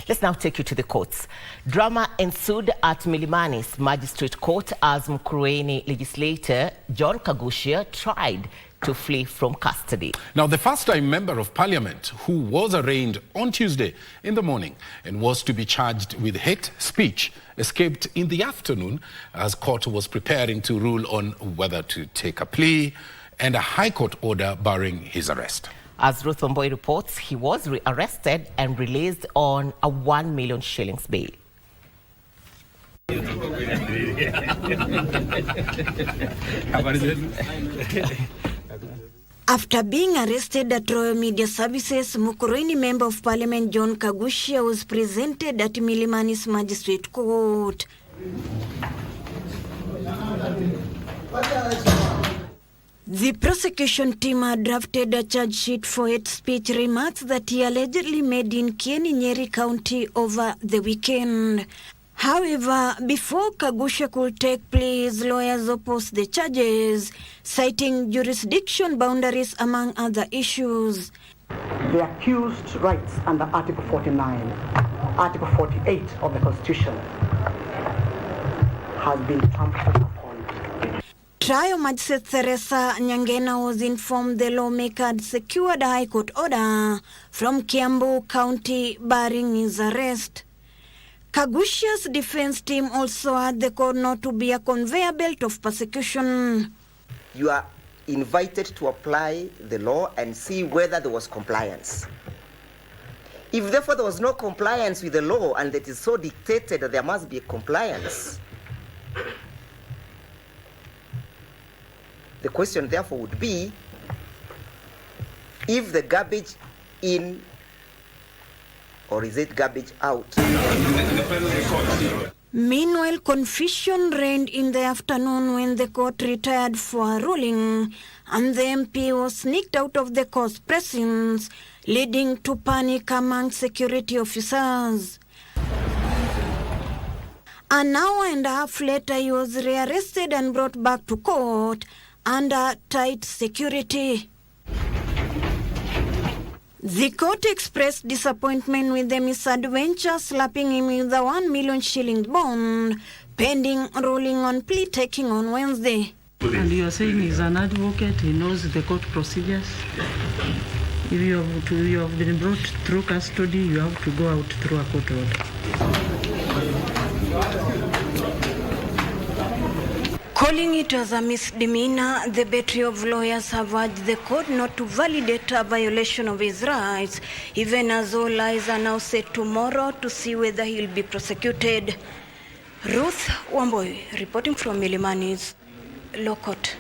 Let's now take you to the courts. Drama ensued at Milimani's Magistrate Court as Mukurweini legislator John Kaguchia tried to flee from custody. Now, the first-time member of parliament who was arraigned on Tuesday in the morning and was to be charged with hate speech escaped in the afternoon as court was preparing to rule on whether to take a plea and a high court order barring his arrest. As Ruth Wamboi reports, he was arrested and released on a 1 million shillings bail. After being arrested at Royal Media Services, Mukurweini Member of Parliament John Kaguchia was presented at Milimani's Magistrate Court. The prosecution team had drafted a charge sheet for hate speech remarks that he allegedly made in Nyeri County over the weekend. However, before Kaguchia could take plea, his lawyers opposed the charges, citing jurisdiction boundaries among other issues. The accused's rights under Article 49, Article 48 of the Constitution has been trampled upon. Trial Magistrate Teresa Nyangena was informed the lawmaker had secured a high court order from Kiambu County barring his arrest. Kaguchia's defense team also had the court not to be a conveyor belt of persecution. You are invited to apply the law and see whether there was compliance. If therefore there was no compliance with the law and it is so dictated that there must be a compliance, the question therefore would be, if the garbage in or is it garbage out? Meanwhile, confusion reigned in the afternoon when the court retired for a ruling and the MP was sneaked out of the court's presence, leading to panic among security officers. An hour and a half later, he was rearrested and brought back to court under tight security. The court expressed disappointment with the misadventure, slapping him with a 1 million shilling bond, pending ruling on plea taking on Wednesday. And you are saying he's an advocate, he knows the court procedures. If you have been brought through custody, you have to go out through a court order. Calling it as a misdemeanor, the battery of lawyers have urged the court not to validate a violation of his rights, even as all eyes are now set tomorrow to see whether he'll be prosecuted. Ruth Wamboi, reporting from Milimani's Law Court.